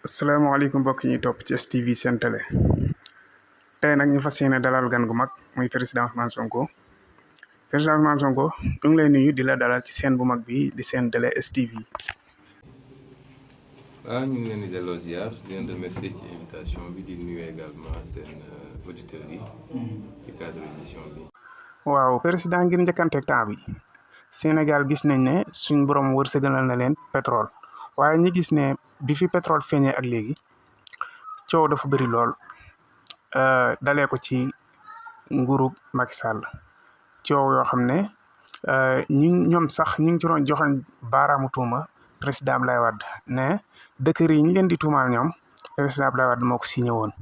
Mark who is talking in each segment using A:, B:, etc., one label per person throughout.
A: asalaamaaleykum mbokk ñi topp ci STV seen télé tey nag ñu fas yéene dalal gan gu mag muy président Ousmane Sonko ñu ngi lay nuyu di la dalal ci seen bu mag bi di seen télé STV.
B: waaw ñu ngi leen di delloo ziar di leen remercier ci invitation bi di nuyu également seen auditeurs yi ci cadre émission bi.
A: waaw président ngir njëkkanteeg temps bi Sénégal gis nañ ne suñ borom wërsëgalal na leen pétrole waaye ñi gis ne bi fi pétrole feeñee ak léegi coow dafa bëri lool dalee ko ci nguuru Macky Sall coow yoo xam ne ñoom sax ñu ngi ci doon joxoñ baaraamu tuuma président Abdoulaye Wade ne décret yi ñu leen di tuumaal ñoom président Abdoulaye Wade moo ko signé woon.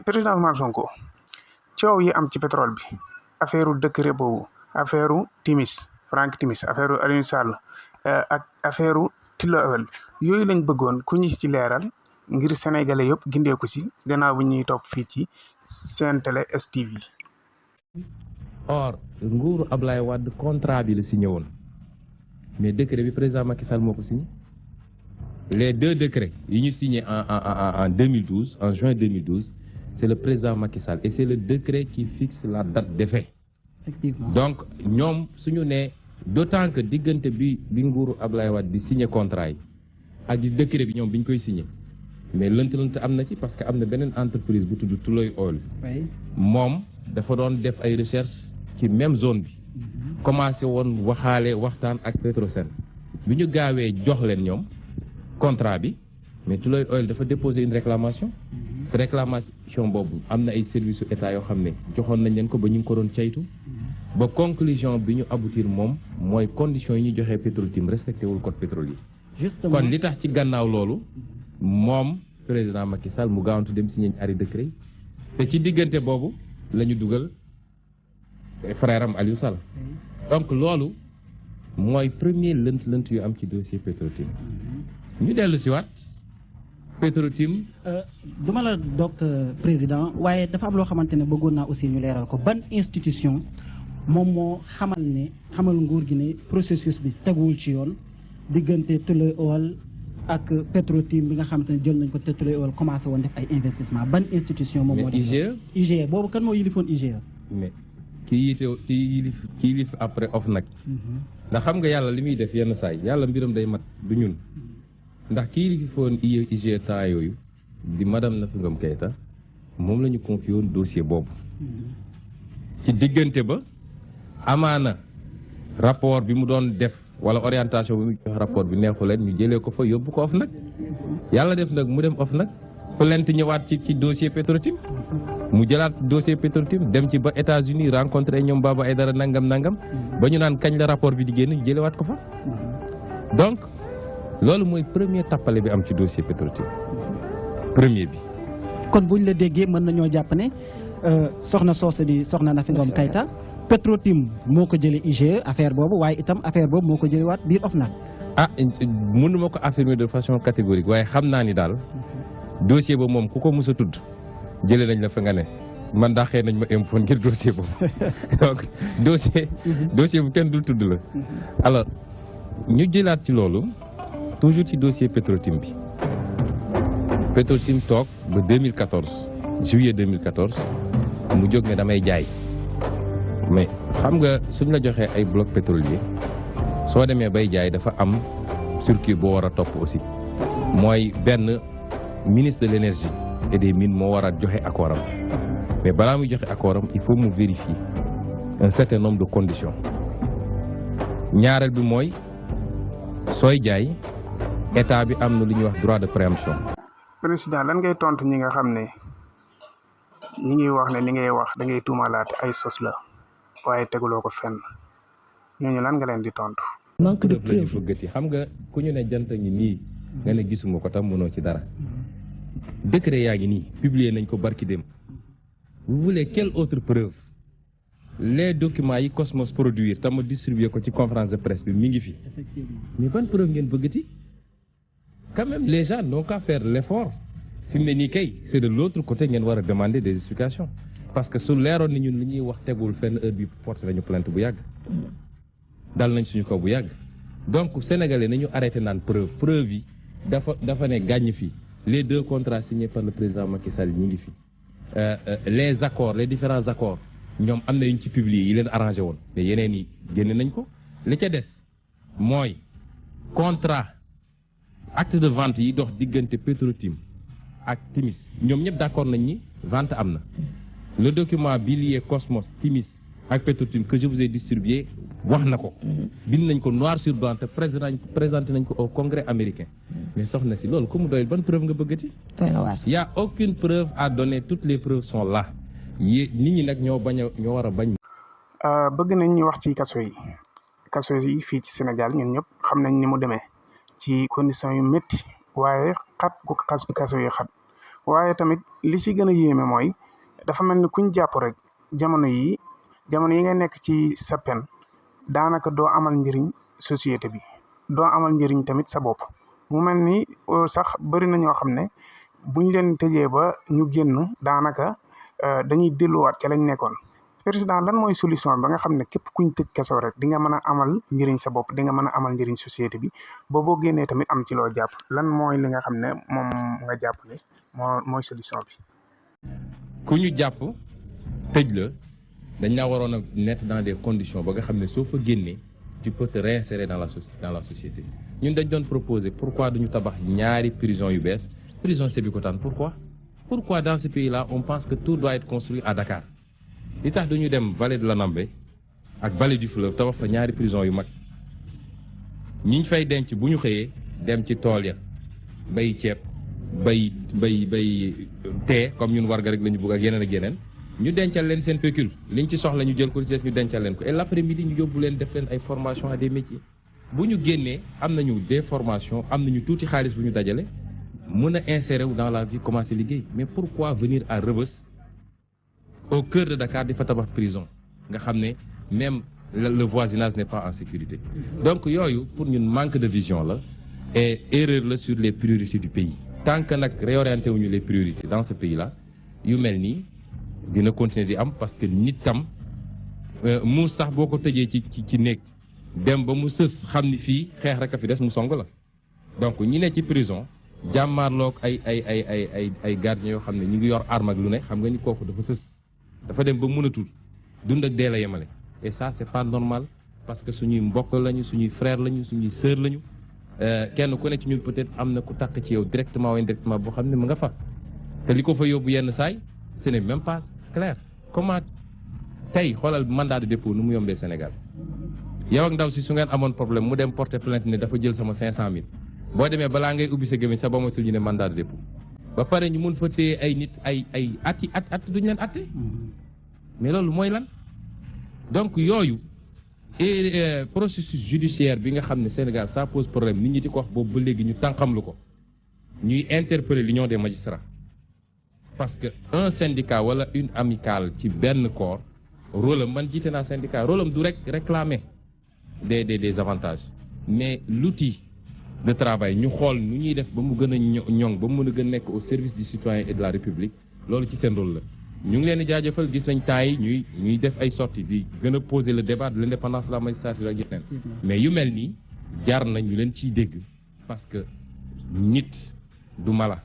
A: président Ousmane Sonko coow yi am ci pétrole bi affaire décret boobu affaire Frank Timis affaire Aliou Sall ak affaire Tullow Oil yooyu lañ bëggoon ku ñu ci leeral ngir sénégalais yëpp gindeeku ci gannaaw bi ñuy topp fii ci seen télé STV.
C: or nguuru Ablaye Wade contrat bi la signé woon mais décret bi président Macky Sall moo ko signé les deux décrets yi ñu signé en 2012 en juin 2012 c'est le président Macky Sall et c'est le décret qui fixe la date d'effet. Effectivement. Donc ñoom suñu ne d'autant que diggante bi nguuru Ablaye Wade di signé contrat yi ak di décret bi ñoom bi ñu koy signé mais lënt am na ci parce que am na beneen entreprise bu tudd Tullow Oil moom dafa doon def ay recherche ci même zone bi commencé woon waxtaan ak Petrosen bi ñu gaawee jox leen ñoom contrat bi mais Tullow Oil dafa déposer une réclamation réclamation boobu am na ay services su état yoo xam ne joxoon nañ leen ko ba ñu ngi ko doon caytu ba conclusion bi ñu aboutir moom mooy conditions yi ñu joxee Petro-Tim respecté wul code pétrolier. Justement kon li tax ci gannaaw loolu moom président Macky Sall mu gaawantu dem signé arrêt décret te ci diggante boobu la ñu dugal frère am Aliou Sall. Donc loolu mooy premier lënt yu am ci dossier Petro-Tim. ñu dellu si waat Petro-Tim.
D: duma la dog président waaye dafa am loo xamante ne bëggoon naa aussi ñu leeral ko ban institution moom moo xamal nguur gi ne processus bi teguwul ci yoon diggante Tullow Oil ak Petro-Tim bi nga xamante ne jël nañ ko te Tullow Oil commencé woon def ay investissement ban institution moom moo def IGE boobu kan moo yilifoon IGE
C: mais kii yilif après OFNAC ndax xam nga yàlla li muy def yenn saay yàlla mbiram day mat du ñun ndax kii yilifoon IGE temps yooyu di madame Nafi Ngom Keïta moom la ñu confié woon dossier boobu ci diggante ba amaana rapport bi mu doon def wala orientation bi mu jox rapport bi neexu leen ñu jëlee ko fa yóbbu ko OFNAC yàlla def nag mu dem OFNAC plainte ñëwaat ci dossier Petro-Tim mu jëlaat dossier Petro-Tim dem ci ba États-Unis rencontré ñoom Baba Aïdara nangam ba ñu naan kañ la rapport bi di génn ñu jëlewaat ko fa donc loolu mooy premier tappale bi am ci dossier Petro-Tim premier bi.
D: kon buñ la déggee mën nañoo jàpp ne soxna soose di soxna Nafi Ngom Keïta Petro-Tim moo ko jëlee IGE affaire boobu waaye itam affaire boobu moo ko jëlee waat biir OFNAC.
C: mënuma ko affirmer de façon catégorique waaye xam naa ni daal dossier boobu moom ku ko mës a tudd jëlee nañ la fa nga ne man daa xëy nañ ma impôt ngir dossier boobu donc dossier bu kenn dul tudd la. alors ñu jëlaat ci loolu toujours ci dossier Petro-Tim bi Petro-Tim toog ba 2014 juillet 2014 mu jóg ne damay jaay. mais xam nga suñ la joxee ay bloc pétrolier soo demee bay jaay dafa am circuit boo war a topp aussi mooy benn ministre de l'énergie et des mines moo war a joxe accord am mais balaa muy joxe accord am il faut mu vérifier un certain nombre de conditions ñaareel bi mooy sooy jaay état bi am na lu ñuy wax droit de préemption.
A: président lan ngay tontu ñi nga xam ne ñi ngi wax ne li ngay wax da ngay tuumalaate ay sos la. waaye teguloo ko fenn ñooñu lan nga leen di tontu.
C: manque de preuve la ñu bëggati xam nga ku ñu ne jant ngi nii nga ne gisuma ko tam mënoo ci dara décret yaa ngi nii publié nañ ko barki dem vous voulez quelle autre preuve les documents yi Cosmos produire tam ma distribué ko ci conférence de presse bi mi ngi fi mais ban preuve ngeen bëggati quand même les gens n'ont qu'à faire l'effort fi mu ne nii kay c'est de l'autre côté ngeen war a demander des explications parce que su leeroon ni ñun li ñuy wax tegul fenn heure bi porté nañu plainte bu yàgg dal nañ suñu kaw bu yàgg donc sénégalais nañu arrêté naan preuve yi dafa ne gàññ fii les 2 contrats signés par le président Macky Sall ñi ngi fi les accords les différents accords ñoom am na yu ñu ci publier yi leen arrangé woon mais yeneen yi génne nañ ko li ca des mooy contrat acte de vente yi dox diggante Petro-Tim ak Timis ñoom ñëpp d'accord nañ ni vente am na le document bi lié Cosmos Timis ak Petro-Tim que je vous ai distribué wax na ko bind nañ ko noir sur blanc te présenté nañ ko au congrès américain mais soxna si loolu ku mu doyul ban preuve nga bëggati y a aucune preuve à donner toutes les preuves sont là nit ñi nag ñoo war a bañ
A: bëgg nañ ñu wax ci kaso yi fii ci Sénégal ñun ñëpp xam nañ ni mu demee ci conditions yu métti waaye xat gu kaso yi xat waaye tamit li ci gën a yéeme mooy dafa mel ni kuñ jàpp rek jamono yi nga nekk ci sa pen daanaka doo amal njëriñ société bi doo amal njëriñ tamit sa bopp mu mel ni sax bëri na ñoo xam ne buñ leen tëjee ba ñu génn daanaka dañuy delluwaat ca lañ nekkoon. président lan mooy solution ba nga xam ne képp kuñ tëj kaso rek di nga mën a amal njëriñ sa bopp di nga mën a amal njëriñ société bi boo génnee tamit am ci loo jàpp lan mooy li nga xam ne moom nga jàpp ne mooy solution bi.
C: ku ñu jàpp tëj la dañ laa waroon a mettre dans des conditions ba nga xam ne soo fa génnee tu peux te réinsérer dans la société ñun dañ doon proposer pourquoi duñu tabax ñaari prison yu bees prison Sébikotane pourquoi dans ce pays là on pense que tout doit être construit à Dakar li tax duñu dem vallée de l'Anambé ak vallée du fleuve tabax fa ñaari prison yu mag ñiñ fay denc bu ñu xëyee dem ci tool ya bay ceeb bay tee comme ñun warga rek la ñu bëgg ak yeneen ñu dencal leen seen pécule liñ ci soxla ñu jël ko ci ñu dencal leen ko et l'après-midi ñu yóbbu leen def leen ay formation à des métiers bu ñu génnee am nañu des formations am nañu tuuti xaalis bu ñu dajale mën a insérer wu dans la vie commencer liggéey mais pourquoi venir à Rebeuss au cœur de Dakar di fa tabax prison nga xam ne même le voisinage n'est pas en sécurité donc yooyu pour ñun manque de vision la et erreur la sur les priorités du pays tant que nag réorienté wuñu les priorités dans ce pays là yu mel nii dina continuer di am parce que nit tam mu sax boo ko tëjee ci néeg dem ba mu sës xam ni fii xeex rek a fi des mu song la donc ñi ne ci prison jàmmaarloog ay gardiens yoo xam ne ñu ngi yor arme ak lu ne xam nga ni kooku dafa sës dafa dem ba mënatul dund ak dee la yemale et ça c'est pas normal parce que suñuy mbokk lañu suñuy frère lañu suñuy sœur lañu kenn ku ne ci ñun peut-être am na ku takk ci yow directement ou indirectement boo xam ne mu nga fa te li ko fa yóbbu yenn saay ce n'est même pas clair comment tey xoolal mandat de dépôt nu mu yombee Sénégal yow ak ndaw si su ngeen amoon problème mu dem porter plainte ne dafa jël sama 500 000 boo demee balaa ngay ubbi sa gémmiñ sa ba matul ñu ne mandat de dépôt ba pare ñu mun fa téye ay nit ay at duñu leen atte mais loolu mooy lan donc yooyu et processus judiciaire bi nga xam ne Sénégal ça pose problème nit ñi di ko wax boobu ba léegi ñu tànqamlu ko ñuy interpeller l'union des magistrats parce que un syndicat wala une amicale ci benn corps rôle am man jiite naa syndicat rôle am du rek réclamer des avantages mais l'outil de travail ñu xool nu ñuy def ba mu gën a ñoŋ ba mu mën a gën nekk au service du citoyen et de la République loolu ci seen rôle la ñu ngi leen di jaajëfal gis nañ temps yi ñuy def ay sorties di gën a poser le débat de l'indépendance de la magistrature ak yeneen mais yu mel nii jar na ñu leen ciy dégg parce que nit du mala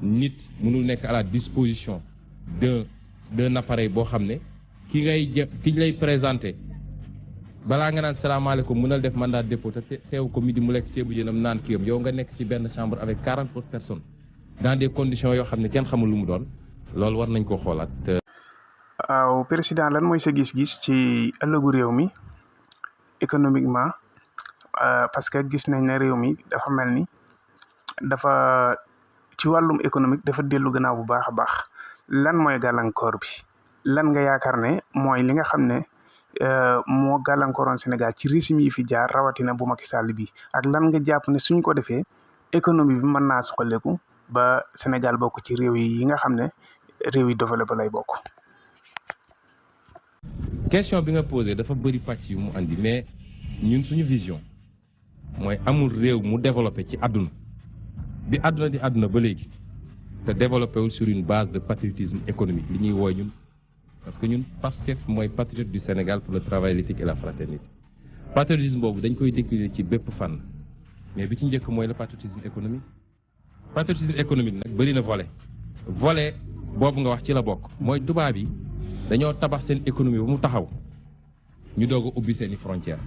C: nit mënul nekk à la disposition d'un appareil boo xam ne ki lay présenté balaa nga naan salaamaaleykum mënal def mandat de dépôt te teew ko midi mu lekk ceebu jënam naan kiyam yow nga nekk ci benn chambre avec 40 autres personnes dans des conditions yoo xam ne kenn xamul lu mu doon loolu war nañ koo xoolaat.
A: waaw président lan mooy sa gis-gis ci ëllëgu réew mi économiquement parce que gis nañ ne réew mi dafa mel ni dafa ci wàllum économique dafa dellu gannaaw bu baax a baax lan mooy gàllankoor bi lan nga yaakaar ne mooy li nga xam ne moo gàllankooroon Sénégal ci régime yi fi jaar rawatina bu Macky Sall bi ak lan nga jàpp ne suñ ko defee économie bi mën naa suqaleku ba Sénégal bokk ci réew yi nga xam ne réew yi développé lay bokk.
C: question bi nga posé dafa bëri pàcc yu mu andi mais ñun suñu vision mooy amul réew mu développé ci àdduna bi àdduna di àdduna ba léegi te développé wul sur une base de patriotisme économique li ñuy wooy ñun parce que ñun PASTEF mooy patriote du Sénégal pour le travail l'éthique et la fraternité patriotisme boobu dañ koy décliner ci bépp fànn mais bi ci njëkk mooy le patriotisme économique. Patriotisme économique nag bëri na volet boobu nga wax ci la bokk mooy tubaab yi dañoo tabax seen économie ba mu taxaw ñu doog a ubbi seeni frontière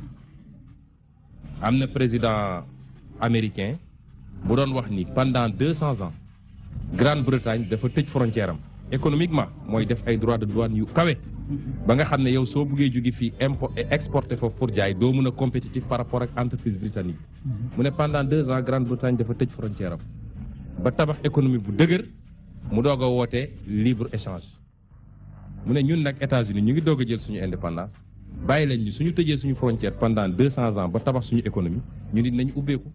C: am na président américain bu doon wax ni pendant 200 ans Grande-Bretagne dafa tëj frontière am économiquement mooy def ay droits de douane yu kawe ba nga xam ne yow soo buggee jóge fii exporter foofu pour jaay doo mën a compétitif par rapport ak entreprise britannique mu ne pendant 2 ans Grande-Bretagne dafa tëj frontière am ba tabax économie bu dëgër mu doog a woote libre échange mu ne ñun nag États-Unis ñu ngi doog a jël suñu indépendance bàyyi leen ñu suñu tëjee suñu frontière pendant 200 ans ba tabax suñu économie ñu nit nañu ubbeeku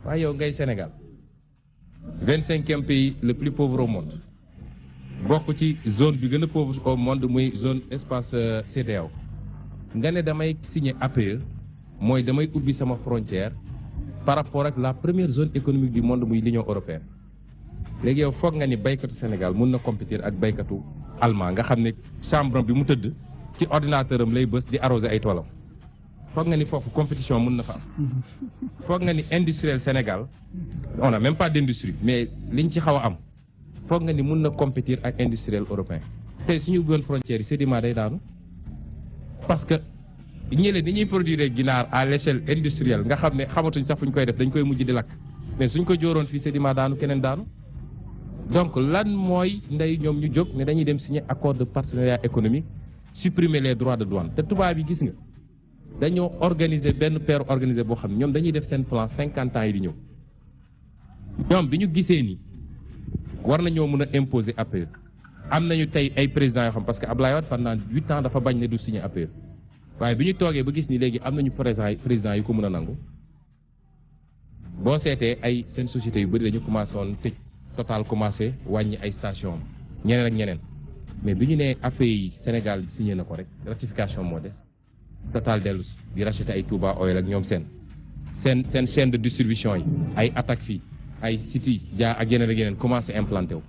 C: waaye yow ngay Sénégal 25e pays le plus pauvre au monde bokk ci zone bi gën a pauvre au monde muy zone espace CEDEAO nga ne damay signer APE mooy damay ubbi sama frontière par rapport ak la première zone économique du monde muy l'Union européenne léegi yow foog nga ni baykatu Sénégal mun na compétir ak baykatu allemand nga xam ne chambre bi mu tëdd ci ordinateur am lay bës di arroser ay toolam foog nga ni foofu compétition mun na fa am foog nga ni industriel Sénégal on a même pas d'industrie mais liñ ci xaw a am foog nga ni mun na compétir ak industriel européen tey suñu ubbiwoon frontières yi sédiment day daanu parce que ñële ni ñuy produire ginaar à l'échelle industrielle nga xam ne xamatuñ sax fu ñu koy def dañ koy mujj di lakk mais suñ ko jóoroon fii sédiment daanu keneen daanu donc lan mooy ndey ñoom ñu jóg ne dañuy dem signer accord de partenariat économique supprimer les droits de douane te tubaab yi gis nga dañoo organiser benn paire organisé boo xam ne ñoom dañuy def seen plan 50 ans yi di ñëw ñoom bi ñu gisee ni war nañoo mën a imposer APE am nañu tey ay présidents yoo xam parce que Ablaye Wade pendant 8 ans dafa bañ ne du signer APE waaye bi ñu toogee ba gis ni léegi am nañu président yu ko mën a nangu boo seetee ay seen sociétés yu bëri dañu commencé woon tëj Total commencé wàññi ay station ñeneen ak ñeneen mais bi ñu nee APE yi Sénégal signé na ko rek ratification moo des Total dellu si di racheter ay Touba Oil ak ñoom seen chaîne de distribution yi ay attaque fii ay City Dia ak yeneen commencé implanté wu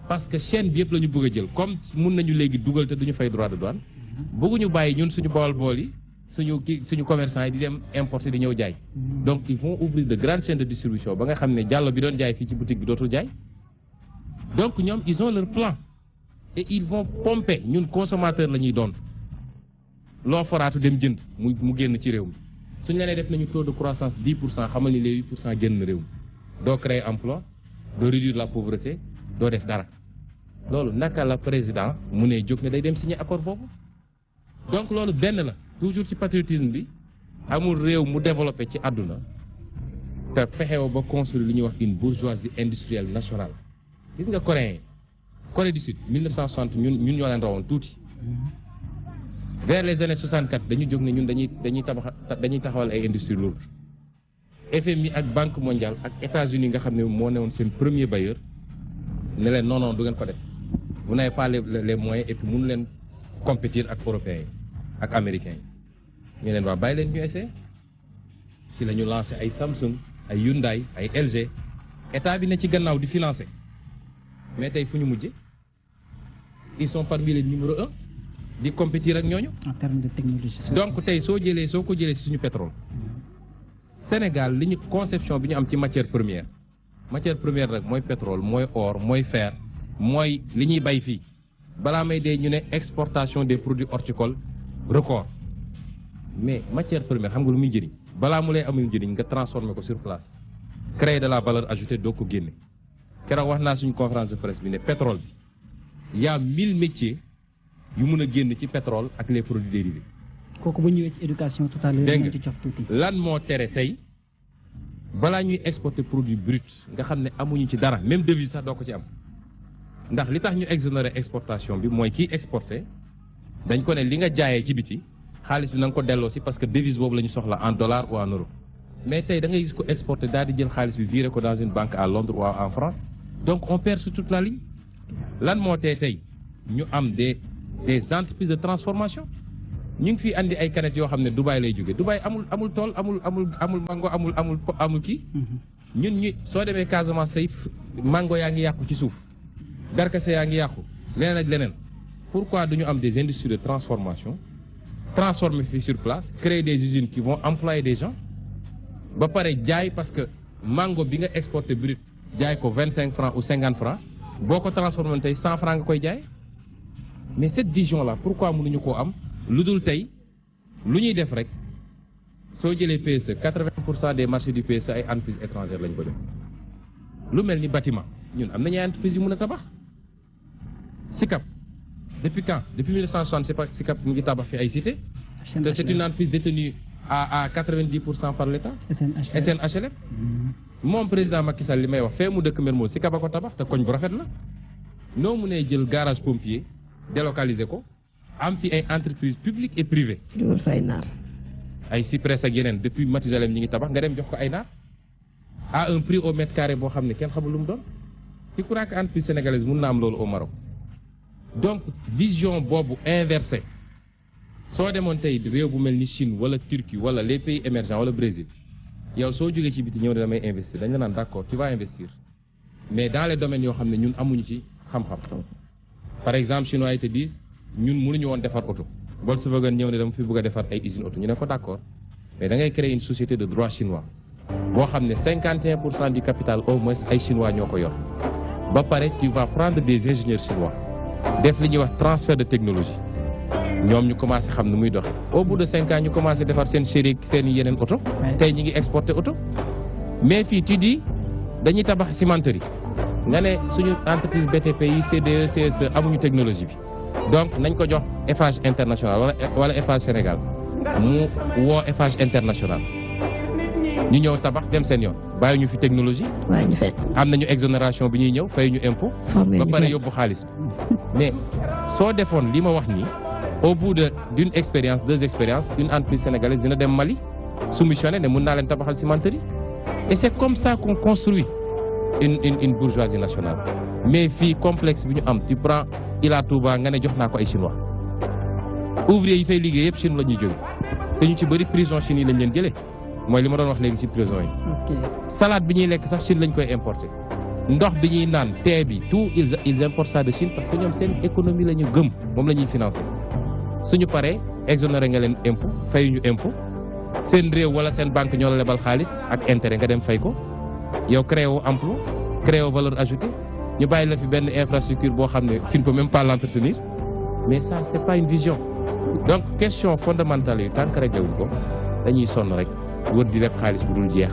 C: parce que chaîne bi yëpp la ñu bëgg a jël comme mun nañu léegi dugal te duñu fay droit de douane bëgguñu bàyyi ñun suñu bool yi suñu commerçant yi di dem importer di ñëw jaay donc ils vont ouvrir de grandes chaînes de distribution ba nga xam ne jàllo bi doon jaay fii ci boutique bi dootul jaay donc ñoom ils ont leur plan et ils vont pomper ñun consommateur la ñuy doon loo foraatu dem jënd mu génn ci réew mi suñu la nee def nañu taux de croissance 10% xamal ni les 8% génn réew mi doo créer emploi doo réduire la pauvreté doo def dara loolu naka la président mu ne jóg ne day dem signer accord boobu donc loolu benn la toujours ci patriotisme bi amul réew mu développé ci àdduna te fexewo ba construire li ñuy wax une bourgeoisie industrielle nationale gis nga Corée du Sud 1960 ñun ñoo leen rawoon tuuti vers les années 64 dañu jóg ne ñun dañuy taxawal ay industrie lourde FMI ak Banque mondiale ak États-Unis nga xam ne moo newoon seen premier bailleur ne leen non du ngeen ko def vous n'avez pas les moyens et puis mënu leen compétir ak européens yi ak américains yi ñu leen waa bàyyi leen ñu essayé ci la ñu lancé ay Samsung ay Hyundai ay LG état bi ne ci gannaaw di financer mais tey fu ñu mujje ils sont parmi les numéro 1 di compétir ak ñooñu.
D: en termes de technologie.
C: donc tey soo ko jëlee si suñu pétrole Sénégal li ñu conception bi ñu am ci matière première rek mooy pétrole mooy or mooy fer mooy li ñuy bay fii balaa may dee ñu ne exportation des produits horticoles record mais matière première xam nga lu muy jëriñ balaa mu lay amul njëriñ nga transformer ko sur place créer de la valeur ajoutée doo ko génne keroog wax naa suñu conférence de presse bi ne pétrole bi y a 1000 métiers yu mun a génn ci pétrole ak les produits dérivés.
D: kooku bu ñëwee ci éducation tout à l'heure
C: dégg
D: nga ci jox tuuti.
C: lan moo tere tey balaa ñuy exporter produit brut nga xam ne amuñu ci dara même devise sax doo ko ci am ndax li tax ñu exonérer exportation bi mooy kiy exporter dañ ko ne li nga jaayee ci biti xaalis bi na nga ko delloo si parce que devise boobu la ñu soxla en dollar ou en euro mais tey da ngay gis ko exporter daal di jël xaalis bi viré ko dans une banque à Londres ou en France donc on perd sur toute la ligne lan moo tey ñu am des entreprises de transformation ñu ngi fi andi ay canettes yoo xam ne Dubaï lay jóge Dubaï amul tool amul mango amul kii ñun soo demee Casamance tey mango yaa ngi yàqu ci suuf darkase yaa ngi yàqu leneen ak leneen pourquoi duñu am des industries de transformation transformer fii sur place créer des usines qui vont employer des gens ba pare jaay parce que mango bi nga exporté brut jaay ko 25 francs ou 50 francs boo ko transformé tey 100 francs nga koy jaay mais cette vision là pourquoi mënuñu koo am lu dul tey lu ñuy def rek soo jëlee PSE 80% des marchés du PSE ay entreprises étrangères lañ ko def lu mel ni bâtiment ñun am nañu ay entreprises yu mën a tabax SICAP depuis quand depuis 1960 c'est pas SICAP mu ngi tabax fi ay cité te c'est une entreprise détenue à 90% par l'État SNHLM moom président Macky Sall li may wax fee mu dëkk Mermoz SICAP a ko tabax te koñ bu rafet la noo mu ne jël garage pompier délocaliser ko am fi ay entreprises publiques et privées ay Cyprès ak yeneen depuis Mathusalem ñi ngi tabax nga dem jox ko ay naar à un prix au mètre carré boo xam ne kenn xamul lu mu doon ci crois que entreprise sénégalaise mun na am loolu au Maroc donc vision boobu inversée soo demoon tey réew bu mel ni Chine wala Turquie wala les pays émergents wala Brésil yow soo jógee ci biti ñëw ne damay investir dañ la naan d'accord tu vas investir mais dans les domaines yoo xam ne ñun amuñu ci xam-xam par exemple chinois yi te disent ñun mënuñu woon defar oto Volkswagen ñëw ne dama fi bëgg a defar ay usine oto ñu ne ko d'accord mais da ngay créer une société de droit chinois boo xam ne 51% du capital au moins ay chinois ñoo ko yor ba pare tu vas prendre des ingénieurs chinois def li ñuy wax transfert de technologie ñoom ñu commencé xam nu muy doxe au bout de 5 ans ñu commencé defar seen série seen yeneen oto tey ñi ngi exporter oto mais fii tu dis dañuy tabax cimenterie nga ne suñu entreprise BTP yi CDE CSE amuñu technologie bi donc nañ ko jox Eiffage International wala Eiffage Sénégal mu woo Eiffage International ñu ñëw tabax dem seen yoon bàyyi ñu fi technologie am nañu exonération bi ñuy ñëw fay ñu impôt ba pare yóbbu xaalis bi mais soo defoon li ma wax nii au bout d'une expérience 2 expériences une entreprise sénégalaise dina dem Mali soumissionné ne mun naa leen tabaxal cimenterie et c'est comme ça qu'on construit une bourgeoisie nationale mais fii complexe bi ñu am tu prends Ila Touba nga ne jox naa ko ay chinois ouvrier yi fay liggéey yëpp Chine la ñuy jóge te ñu ci bëri prison Chine yi lañ leen jëlee mooy li ma doon wax léegi ci prison yi salade bi ñuy lekk sax Chine lañ koy importer ndox bi ñuy naan thé bi tout ils importent ça de Chine parce que ñoom seen économie la ñu gëm moom la ñuy financer suñu paree exonéré nga leen impôt fay ñu impôt seen réew wala seen banque ñoo la lebal xaalis ak intérêt nga dem fay ko yow créé woo emploi créé woo valeur ajoutée ñu bàyyi la fi benn infrastructure boo xam ne tu ne peux même pas l'entretenir mais ça c'est pas une vision donc question fondamentale yi tant que réglé wuñ ko dañuy sonn rek wër di leb xaalis bu dul jeex